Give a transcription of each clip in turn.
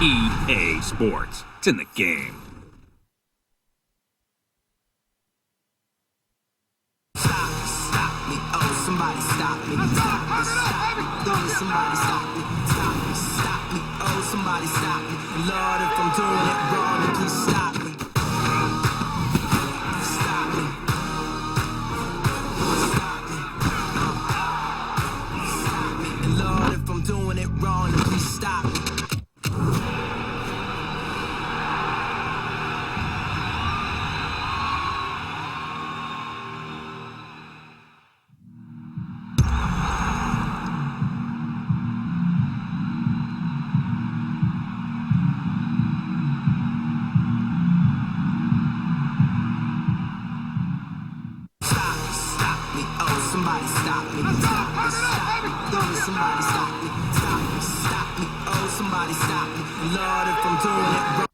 EA Sports. It's in the game. Stop me, oh, somebody stop me. Stop me, stop me, oh, somebody stop me. Stop me, oh, somebody stop me. Lord, if I'm doing it wrong, then please stop me. Stop me. Stop me. Stop me. And Lord, if I'm doing it wrong, then please stop me. Somebody stop me. Stop me, stop me. Oh, somebody stop me. Stop me, stop me. Oh, somebody stop me. Lord, if I'm doing it wrong.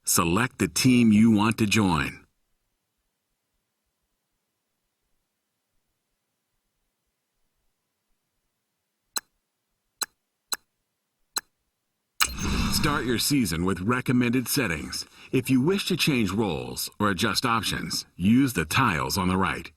Select the team you want to join. Start your season with recommended settings. If you wish to change roles or adjust options, use the tiles on the right.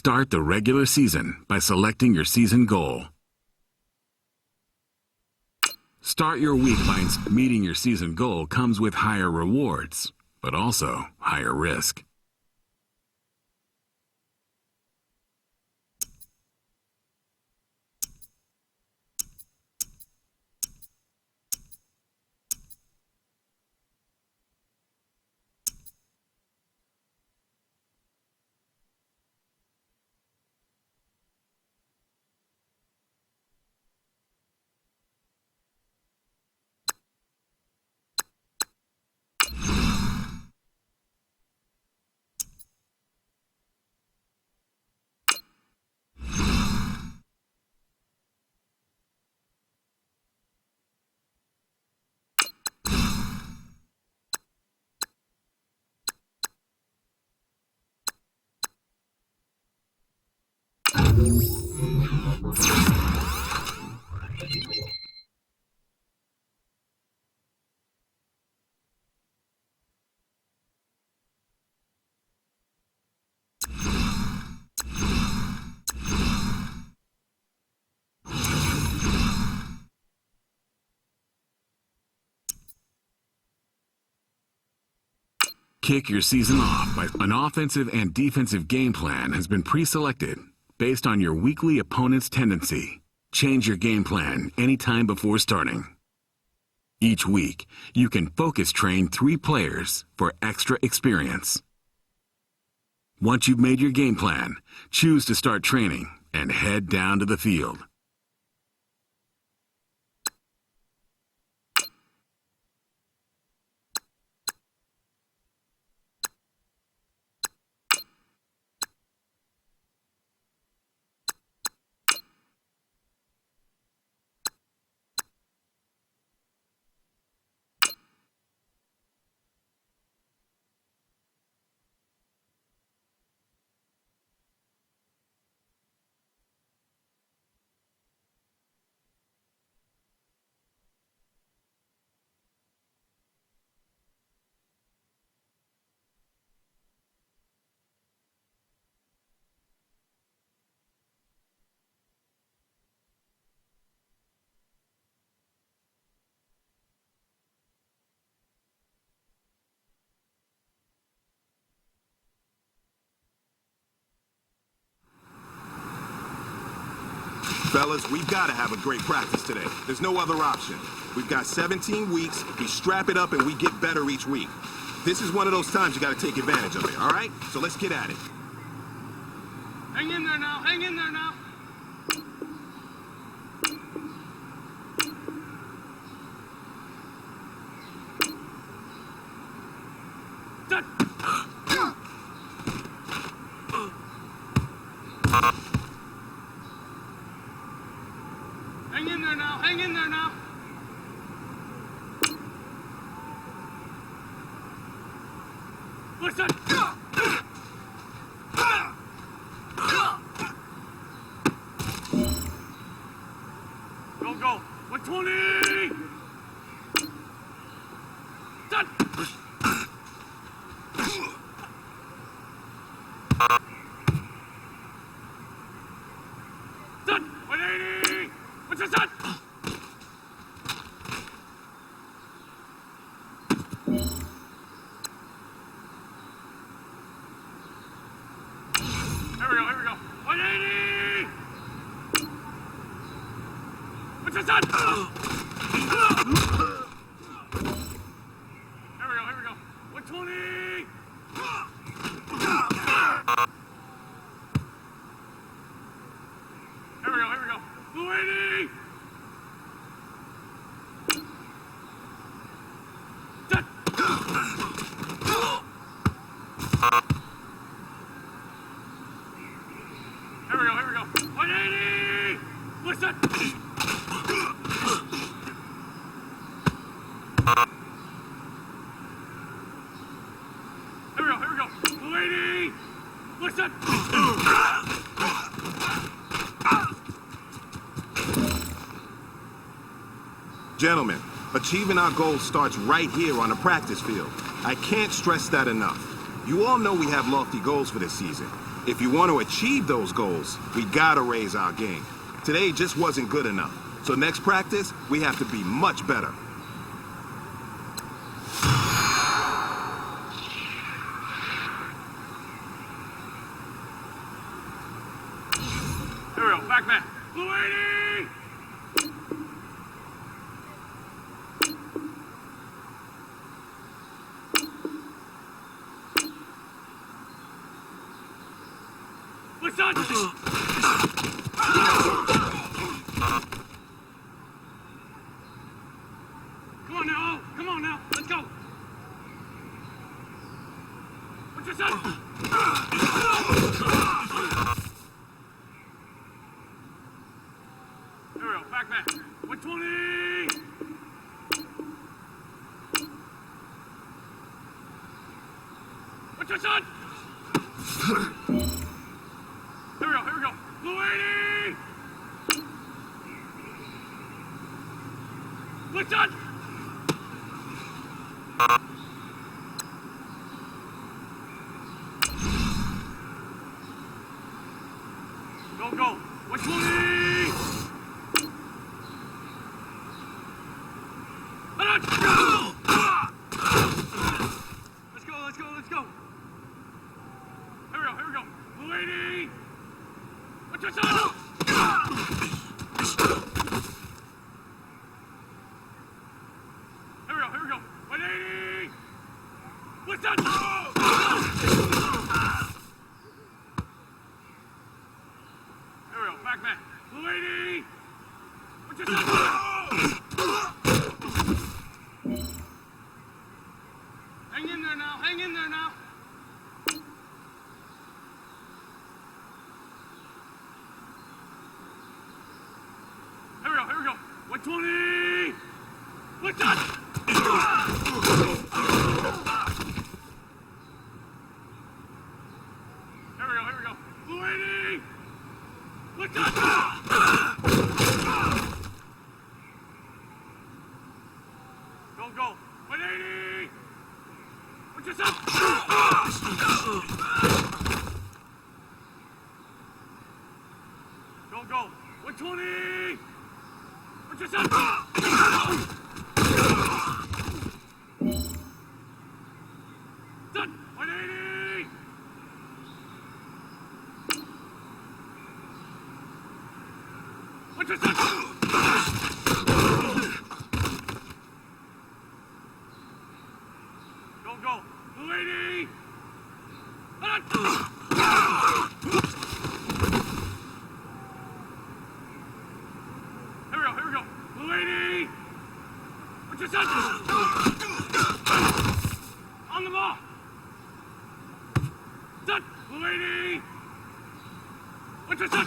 Start the regular season by selecting your season goal. Start your week by meeting your season goal comes with higher rewards, but also higher risk. Kick your season off by an offensive and defensive game plan has been pre-selected based on your weekly opponent's tendency. Change your game plan anytime before starting. Each week, you can focus train 3 players for extra experience. Once you've made your game plan, choose to start training and head down to the field. Fellas, we've got to have a great practice today. There's no other option. We've got 17 weeks, we strap it up and we get better each week. This is one of those times you got to take advantage of it, all right? So let's get at it. Hang in there now, hang in there now. Hang in there now, hang in there now. Listen. Go, go. 120. Done. Done. 180. What's this done? Here we go. 180! What's this done? Here we go. 120! Here we go. 280! Done! Here we go. 180! Listen! Here we go. 280! Listen! Gentlemen, achieving our goals starts right here on the practice field. I can't stress that enough. You all know we have lofty goals for this season. If you want to achieve those goals, we gotta raise our game. Today just wasn't good enough. So next practice, we have to be much better. Here we go, back man. Blue 80! What's on? Come on now, let's go. What's your son? Here we go, back man. 120! What's your son? Here we go. Blue 80! What's on? Go. 120! Let's go. Here we go. Blue 80! What's your son? Here we go. 180! What's that? Here we go, back man. Blue 80! What's your son? Hang in there now. Here we go. 120! What's that? Here we go. Blue 80! What's that? Go. 180! What's your son? Go. 120! What's your son? Done! 180! What's your son? Go. Blue 80! Here we go. Blue 80! What's your son? On the ball! Done! Blue 80! What's your son?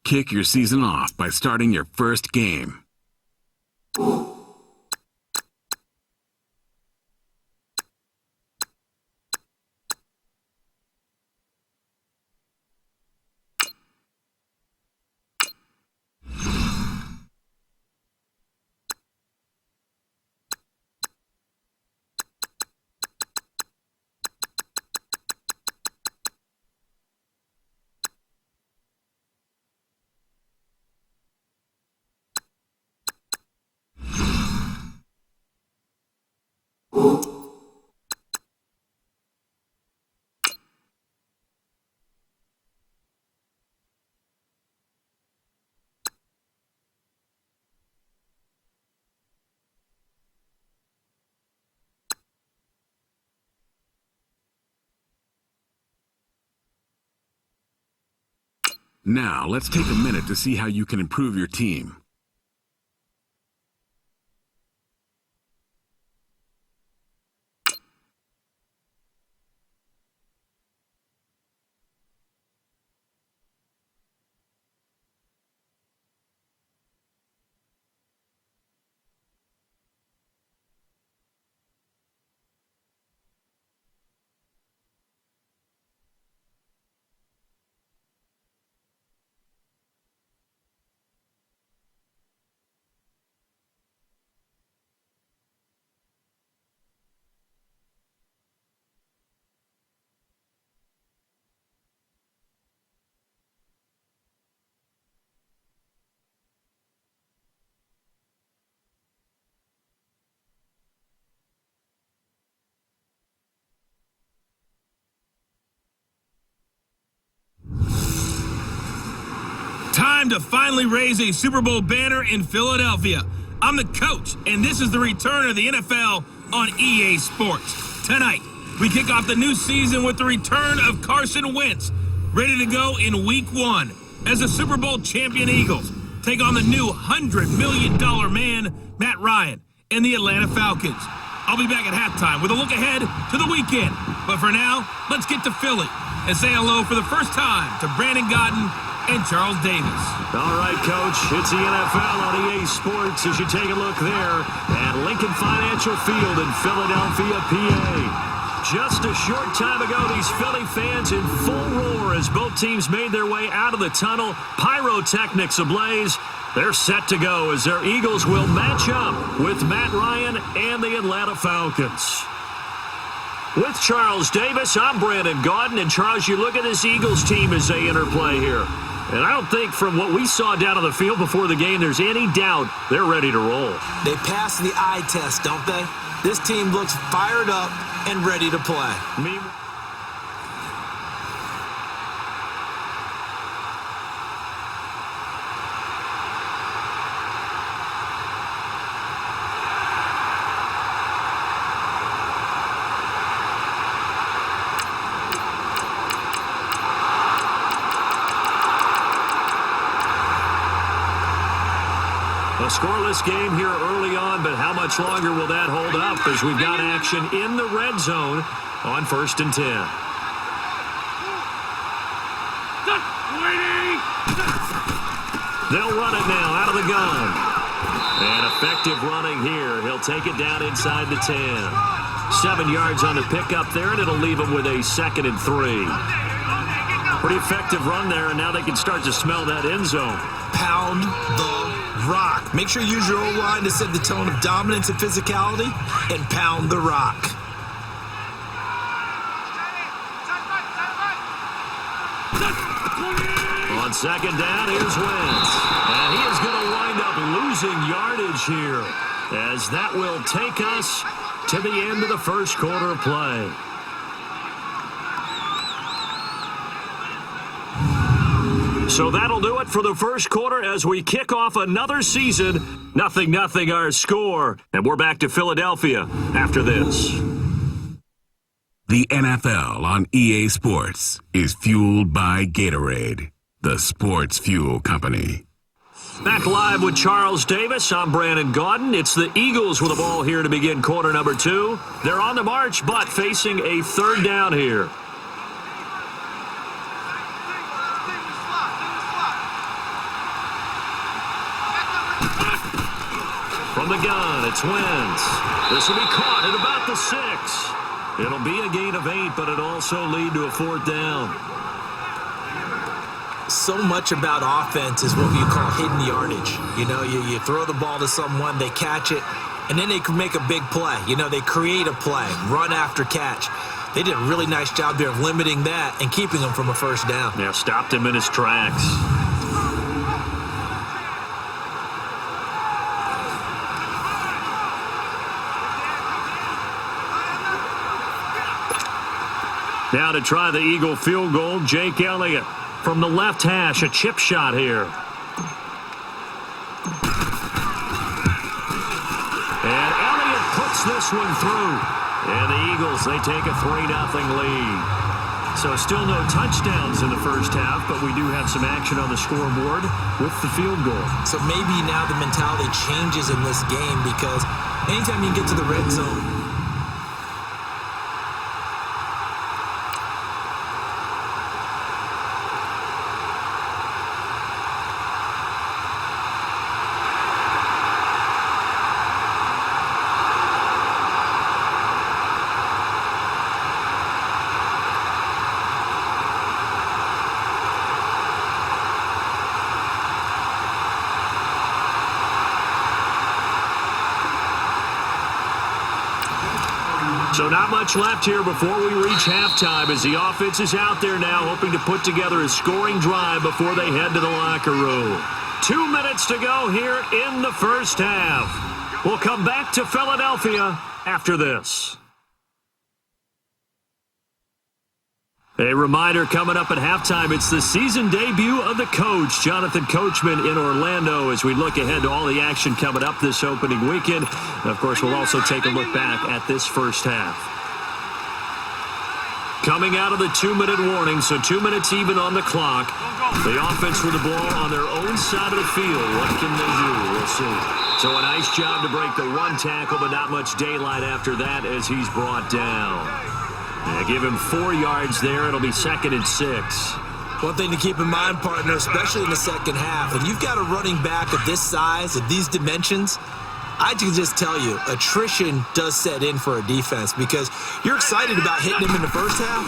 Kick your season off by starting your first game. Now, let's take a minute to see how you can improve your team. Time to finally raise a Super Bowl banner in Philadelphia. I'm the coach, and this is the return of the NFL on EA Sports. Tonight, we kick off the new season with the return of Carson Wentz, ready to go in Week 1 as the Super Bowl champion Eagles take on the new $100 million man, Matt Ryan, and the Atlanta Falcons. I'll be back at halftime with a look ahead to the weekend. But for now, let's get to Philly and say hello for the first time to Brandon Gaudin and Charles Davis. All right, Coach, it's the NFL on EA Sports as you take a look there at Lincoln Financial Field in Philadelphia, PA. Just a short time ago, these Philly fans in full roar as both teams made their way out of the tunnel, pyrotechnics ablaze. They're set to go as their Eagles will match up with Matt Ryan and the Atlanta Falcons. With Charles Davis, I'm Brandon Gaudin. And Charles, you look at this Eagles team as they interplay here. And I don't think from what we saw down on the field before the game, there's any doubt they're ready to roll. They pass the eye test, don't they? This team looks fired up and ready to play. A scoreless game here early on, but how much longer will that hold up as we've got action in the red zone on 1st and 10. They'll run it now out of the gun. And effective running here. He'll take it down inside the 10. 7 yards on the pickup there, and it'll leave him with a 2nd and 3. Pretty effective run there, and now they can start to smell that end zone. Pound the rock. Make sure you use your O-line to set the tone of dominance and physicality, and pound the rock. On 2nd down, here's Wentz. And he is going to wind up losing yardage here, as that will take us to the end of the first quarter of play. So that'll do it for the first quarter as we kick off another season. 0-0 our score. And we're back to Philadelphia after this. The NFL on EA Sports is fueled by Gatorade, the sports fuel company. Back live with Charles Davis. I'm Brandon Gaudin. It's the Eagles with the ball here to begin quarter number 2. They're on the march, but facing a 3rd down here. From the gun, it's Wentz. This will be caught at about the 6. It'll be a gain of 8, but it'll also lead to a 4th down. So much about offense is what you call hidden yardage. You know, you throw the ball to someone, they catch it, and then they can make a big play. You know, they create a play, run after catch. They did a really nice job there of limiting that and keeping him from a 1st down. Yeah, stopped him in his tracks. Now to try the Eagle field goal, Jake Elliott from the left hash, a chip shot here. And Elliott puts this one through. And the Eagles, they take a 3-0 lead. So still no touchdowns in the first half, but we do have some action on the scoreboard with the field goal. So maybe now the mentality changes in this game because anytime you get to the red zone, So not much left here before we reach halftime as the offense is out there now hoping to put together a scoring drive before they head to the locker room. 2 minutes to go here in the first half. We'll come back to Philadelphia after this. A reminder coming up at halftime, it's the season debut of the coach, Jonathan Coachman, in Orlando, as we look ahead to all the action coming up this opening weekend. And of course, we'll also take a look back at this first half. Coming out of the 2-minute warning, so 2 minutes even on the clock. The offense with the ball on their own side of the field. What can they do? We'll see. So a nice job to break the one tackle, but not much daylight after that as he's brought down. Give him 4 yards there. It'll be 2nd and 6. One thing to keep in mind, partner, especially in the second half, when you've got a running back of this size, of these dimensions, I can just tell you, attrition does set in for a defense because you're excited about hitting him in the first half.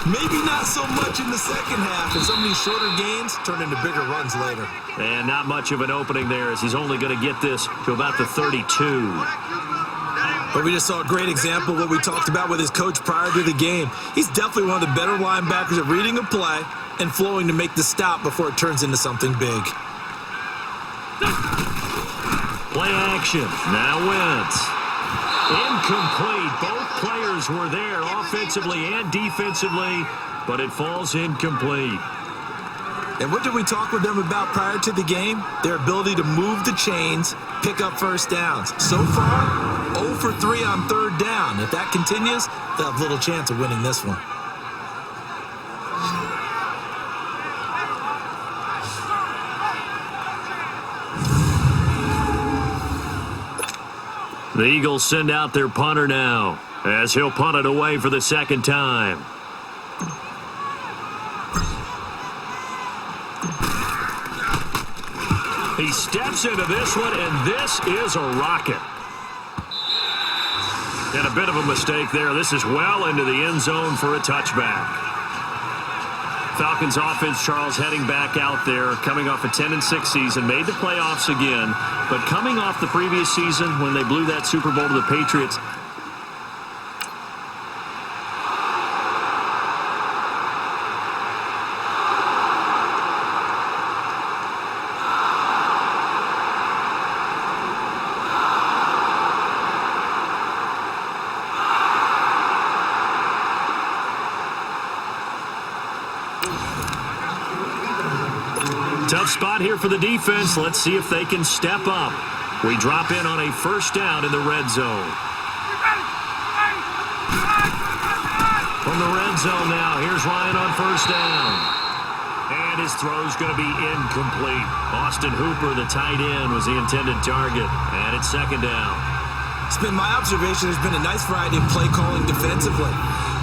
Maybe not so much in the second half, and some of these shorter gains turn into bigger runs later. And not much of an opening there as he's only going to get this to about the 32. But we just saw a great example of what we talked about with his coach prior to the game. He's definitely one of the better linebackers at reading a play and flowing to make the stop before it turns into something big. Play action. Now Wentz. Incomplete. Both players were there offensively and defensively, but it falls incomplete. And what did we talk with them about prior to the game? Their ability to move the chains, pick up first downs. So far, 0 for 3 on 3rd down. If that continues, they'll have little chance of winning this one. The Eagles send out their punter now as he'll punt it away for the second time. He steps into this one, and this is a rocket. And a bit of a mistake there. This is well into the end zone for a touchback. Falcons offense, Charles, heading back out there, coming off a 10-6 season, made the playoffs again, but coming off the previous season when they blew that Super Bowl to the Patriots. Tough spot here for the defense. Let's see if they can step up. We drop in on a first down in the red zone. From the red zone now, here's Ryan on first down. And his throw's going to be incomplete. Austin Hooper, the tight end, was the intended target. And it's second down. It's been my observation there's been a nice variety of play calling defensively.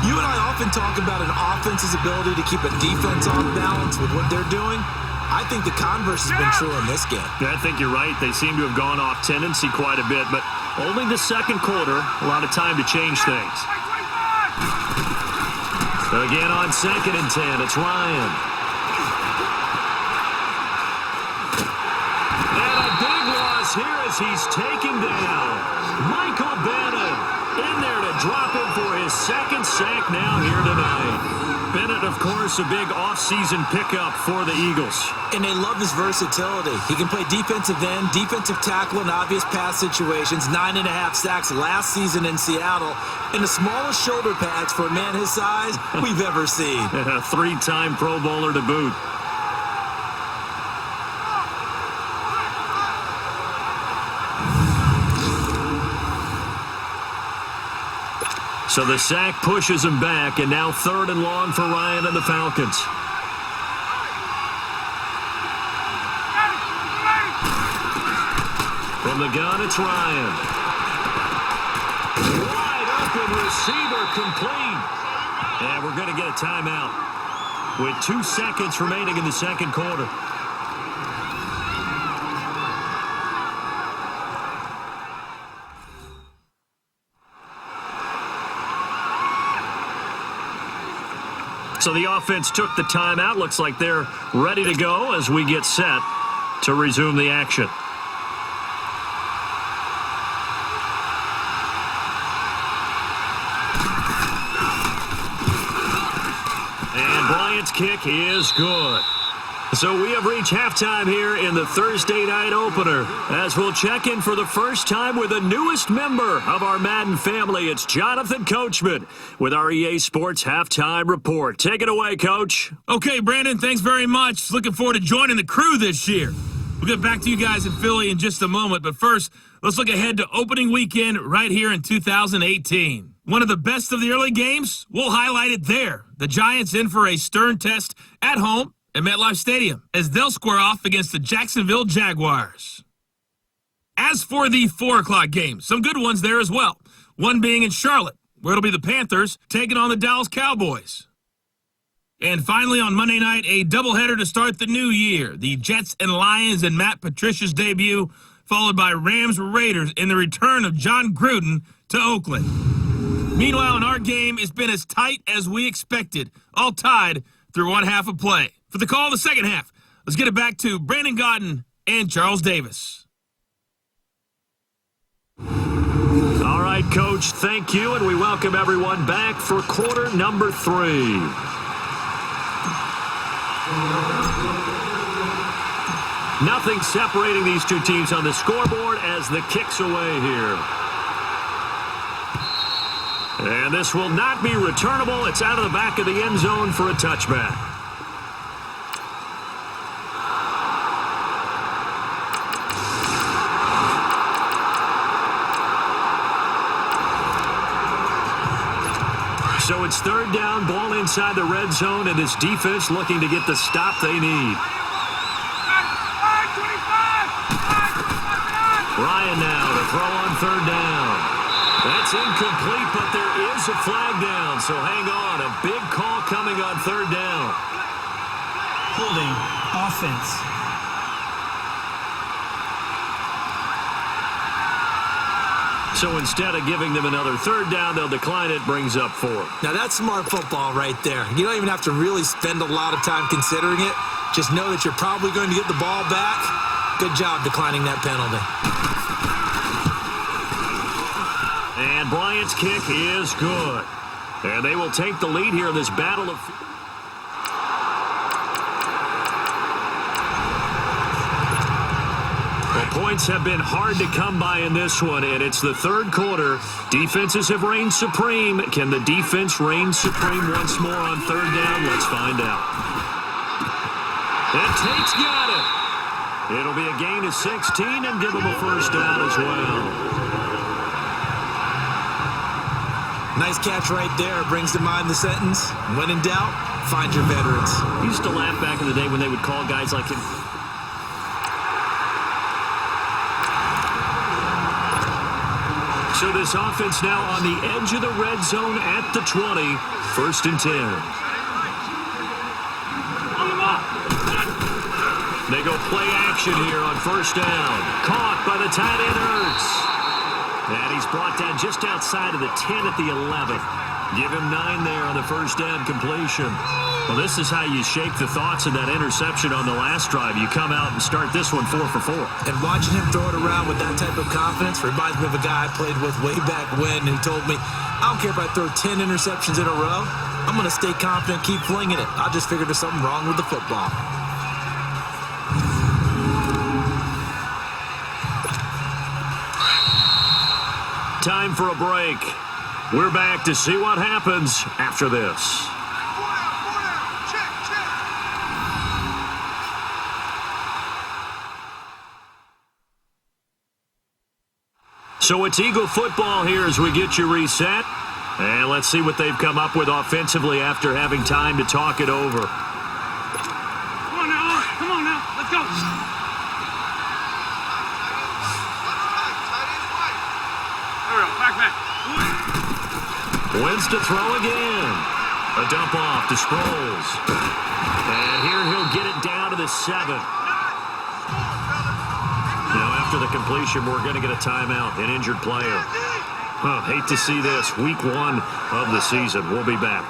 You and I often talk about an offense's ability to keep a defense off balance with what they're doing. I think the converse has been true in this game. I think you're right. They seem to have gone off tendency quite a bit, but only the second quarter, a lot of time to change things. Again on 2nd and 10, it's Ryan. And a big loss here as he's taken down. Michael Bennett in there to drop him for his second sack now here tonight. Bennett, of course, a big offseason pickup for the Eagles. And they love his versatility. He can play defensive end, defensive tackle in obvious pass situations, 9.5 sacks last season in Seattle, and the smallest shoulder pads for a man his size we've ever seen. A 3-time Pro Bowler to boot. So the sack pushes him back, and now 3rd and long for Ryan and the Falcons. From the gun, it's Ryan. Wide open receiver complete. And we're going to get a timeout with 2 seconds remaining in the second quarter. So the offense took the timeout. Looks like they're ready to go as we get set to resume the action. And Bryant's kick is good. So we have reached halftime here in the Thursday night opener. As we'll check in for the first time with the newest member of our Madden family, it's Jonathan Coachman with our EA Sports Halftime Report. Take it away, Coach. Okay, Brandon, thanks very much. Looking forward to joining the crew this year. We'll get back to you guys in Philly in just a moment, but first, let's look ahead to opening weekend right here in 2018. One of the best of the early games, we'll highlight it there. The Giants in for a stern test at home at MetLife Stadium as they'll square off against the Jacksonville Jaguars. As for the 4 o'clock games, some good ones there as well. One being in Charlotte, where it'll be the Panthers taking on the Dallas Cowboys. And finally on Monday night, a doubleheader to start the new year. The Jets and Lions in Matt Patricia's debut, followed by Rams-Raiders in the return of John Gruden to Oakland. Meanwhile, in our game, it's been as tight as we expected, all tied through one half of play. For the call of the second half, let's get it back to Brandon Gaudin and Charles Davis. All right, Coach, thank you, and we welcome everyone back for quarter number 3. Nothing separating these two teams on the scoreboard as the kick's away here. And this will not be returnable. It's out of the back of the end zone for a touchback. So it's third down, ball inside the red zone, and this defense looking to get the stop they need. Ryan now to throw on third down. That's incomplete, but there is a flag down, so hang on. A big call coming on third down. Holding offense. So instead of giving them another third down, they'll decline it, brings up 4. Now that's smart football right there. You don't even have to really spend a lot of time considering it. Just know that you're probably going to get the ball back. Good job declining that penalty. And Bryant's kick is good. And they will take the lead here in this battle of... Well, points have been hard to come by in this one, and it's the third quarter. Defenses have reigned supreme. Can the defense reign supreme once more on third down? Let's find out. And Tate's got it. It'll be a gain of 16 and give them a first down as well. Nice catch right there. Brings to mind the sentence, when in doubt, find your veterans. I used to laugh back in the day when they would call guys like him. So this offense now on the edge of the red zone at the 20. First and 10. They go play action here on first down. Caught by the tight end Ertz. And he's brought down just outside of the 10 at the 11. Give him 9 there on the first down completion. Well, this is how you shake the thoughts of that interception on the last drive. You come out and start this one 4 for 4. And watching him throw it around with that type of confidence reminds me of a guy I played with way back when who told me, I don't care if I throw 10 interceptions in a row. I'm going to stay confident, keep flinging it. I just figured there's something wrong with the football. Time for a break. We're back to see what happens after this. So it's Eagle football here as we get you reset. And let's see what they've come up with offensively after having time to talk it over. Come on now, let's go. Back. Wins to throw again. A dump off to Sproles. And here he'll get it down to the 7. Now after the completion, we're going to get a timeout, an injured player. Hate to see this. Week 1 of the season. We'll be back.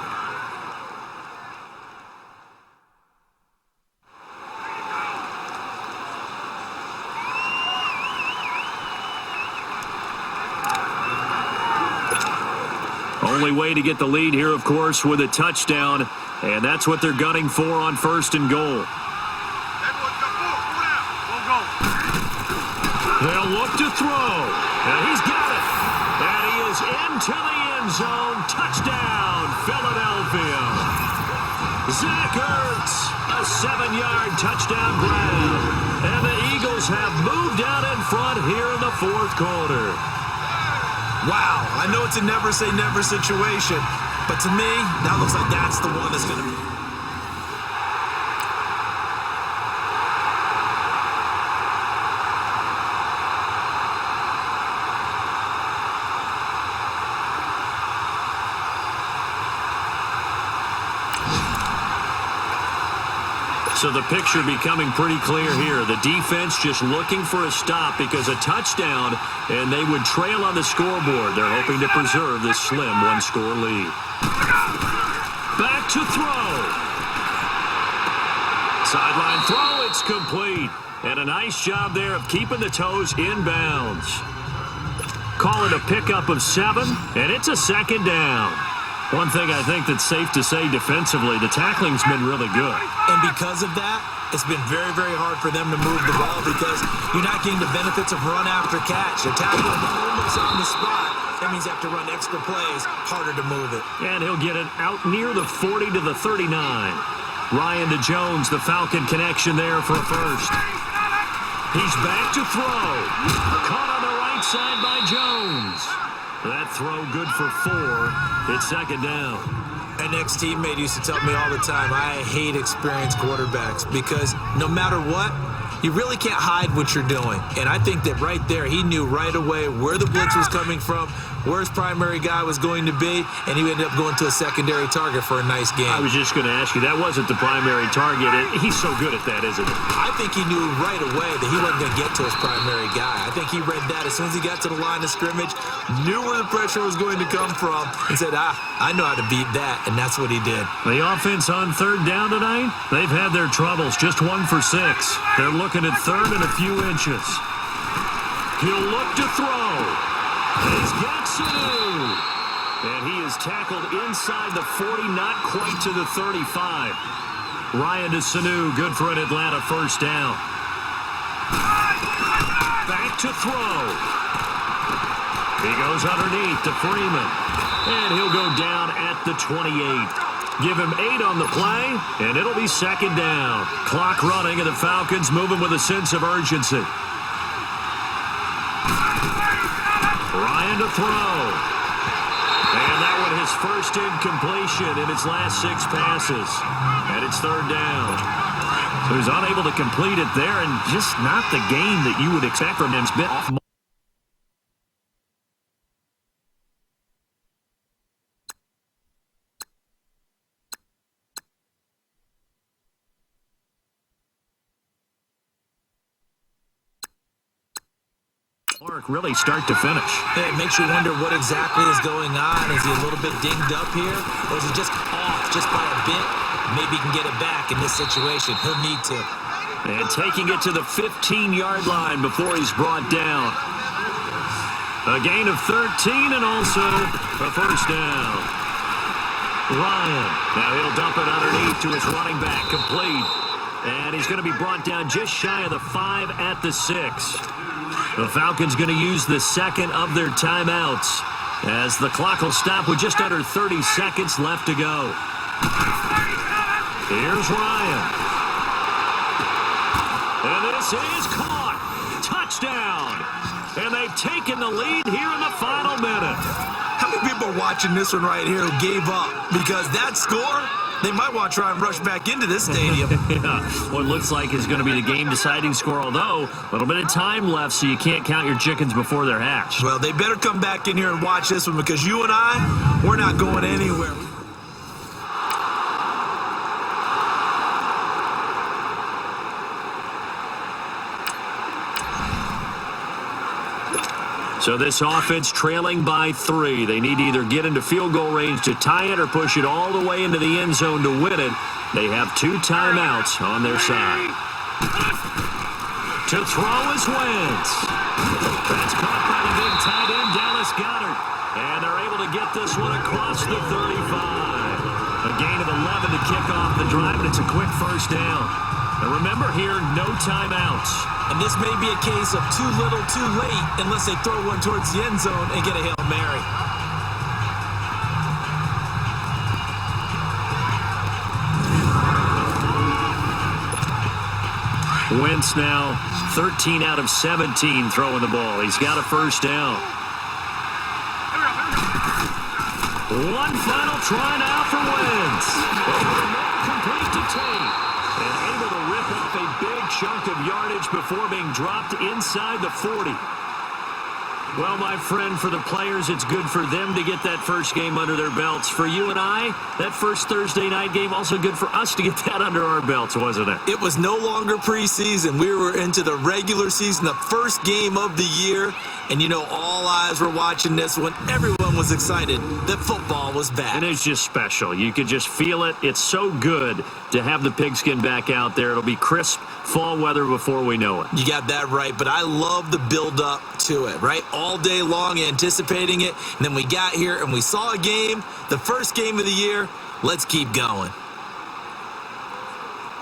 Only way to get the lead here, of course, with a touchdown, and that's what they're gunning for on first and goal. They'll look to throw. And he's got it. And he is into the end zone. Touchdown, Philadelphia. Zach Ertz, a 7-yard touchdown grab. And the Eagles have moved out in front here in the fourth quarter. Wow, I know it's a never-say-never situation, but to me, that looks like that's the one that's going to be. So the picture becoming pretty clear here. The defense just looking for a stop because a touchdown, and they would trail on the scoreboard. They're hoping to preserve this slim one-score lead. Back to throw. Sideline throw, it's complete. And a nice job there of keeping the toes in bounds. Call it a pickup of 7, and it's a second down. One thing I think that's safe to say defensively, the tackling's been really good. And because of that, it's been very, very hard for them to move the ball because you're not getting the benefits of run after catch. They're tackling almost on the spot. That means you have to run extra plays, harder to move it. And he'll get it out near the 40 to the 39. Ryan to Jones, the Falcon connection there for a first. He's back to throw. Caught on the right side by Jones. That throw good for 4. It's second down. An ex-teammate used to tell me all the time, I hate experienced quarterbacks because no matter what, you really can't hide what you're doing. And I think that right there, he knew right away where the blitz was coming from, where his primary guy was going to be, and he ended up going to a secondary target for a nice game. I was just going to ask you, that wasn't the primary target. He's so good at that, isn't he? I think he knew right away that he wasn't going to get to his primary guy. I think he read that as soon as he got to the line of scrimmage, knew where the pressure was going to come from, and said, I know how to beat that, and that's what he did. The offense on third down tonight, they've had their troubles, just 1 for 6. They're looking at third and a few inches. He'll look to throw. He's got Sanu. And he is tackled inside the 40, not quite to the 35. Ryan to Sanu, good for an Atlanta first down. Back to throw. He goes underneath to Freeman. And he'll go down at the 28. Give him 8 on the play, and it'll be second down. Clock running, and the Falcons moving with a sense of urgency. Ryan to throw. And that one his first incompletion in its last 6 passes. And it's third down. So he's unable to complete it there, and just not the game that you would expect from him. It's been off. Really start to finish. It makes you wonder what exactly is going on. Is he a little bit dinged up here? Or is he just off just by a bit? Maybe he can get it back in this situation. He'll need to. And taking it to the 15-yard line before he's brought down. A gain of 13 and also a first down. Ryan. Now he'll dump it underneath to his running back. Complete. And he's going to be brought down just shy of the 5 at the 6. The Falcons going to use the second of their timeouts as the clock will stop with just under 30 seconds left to go. Here's Ryan. And this is caught. Touchdown. And they've taken the lead here in the final minute. How many people are watching this one right here who gave up? Because that score, they might want to try and rush back into this stadium. Yeah, what looks like is going to be the game-deciding score, although a little bit of time left, so you can't count your chickens before they're hatched. Well, they better come back in here and watch this one because you and I, we're not going anywhere. So this offense trailing by 3. They need to either get into field goal range to tie it or push it all the way into the end zone to win it. They have 2 timeouts on their side. To throw is Wentz. That's caught by the big tight end, Dallas Goedert. And they're able to get this one across the 35. A gain of 11 to kick off the drive, and it's a quick first down. And remember here, no timeouts. And this may be a case of too little, too late, unless they throw one towards the end zone and get a Hail Mary. Wentz now 13 out of 17 throwing the ball. He's got a first down. One final try now for Wentz. Complete to Tate. And able to rip off a big chunk of yardage before being dropped inside the 40. Well, my friend, for the players, it's good for them to get that first game under their belts. For you and I, that first Thursday night game, also good for us to get that under our belts, wasn't it? It was no longer preseason. We were into the regular season, the first game of the year. And, you know, all eyes were watching this when everyone was excited that football was back. And it's just special. You could just feel it. It's so good to have the pigskin back out there. It'll be crisp fall weather before we know it. You got that right, but I love the build-up to it, right? All day long anticipating it, and then we got here and we saw a game, the first game of the year. Let's keep going.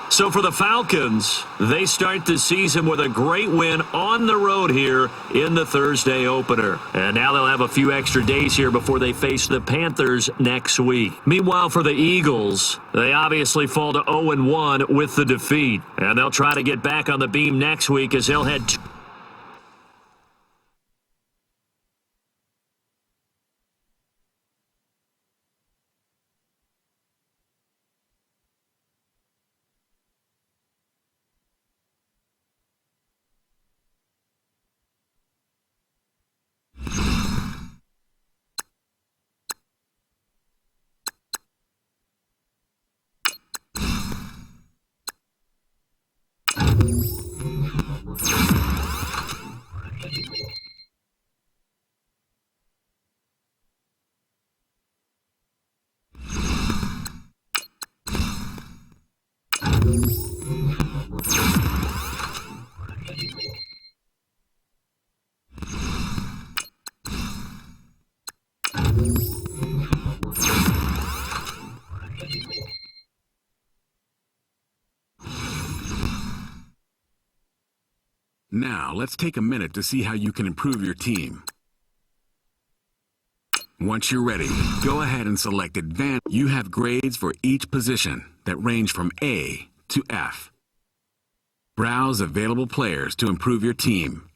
So for the Falcons, they start the season with a great win on the road here in the Thursday opener. And now they'll have a few extra days here before they face the Panthers next week. Meanwhile, for the Eagles, they obviously fall to 0-1 with the defeat. And they'll try to get back on the beam next week as they'll head to Now, let's take a minute to see how you can improve your team. Once you're ready, go ahead and select Advanced. You have grades for each position that range from A to F. Browse available players to improve your team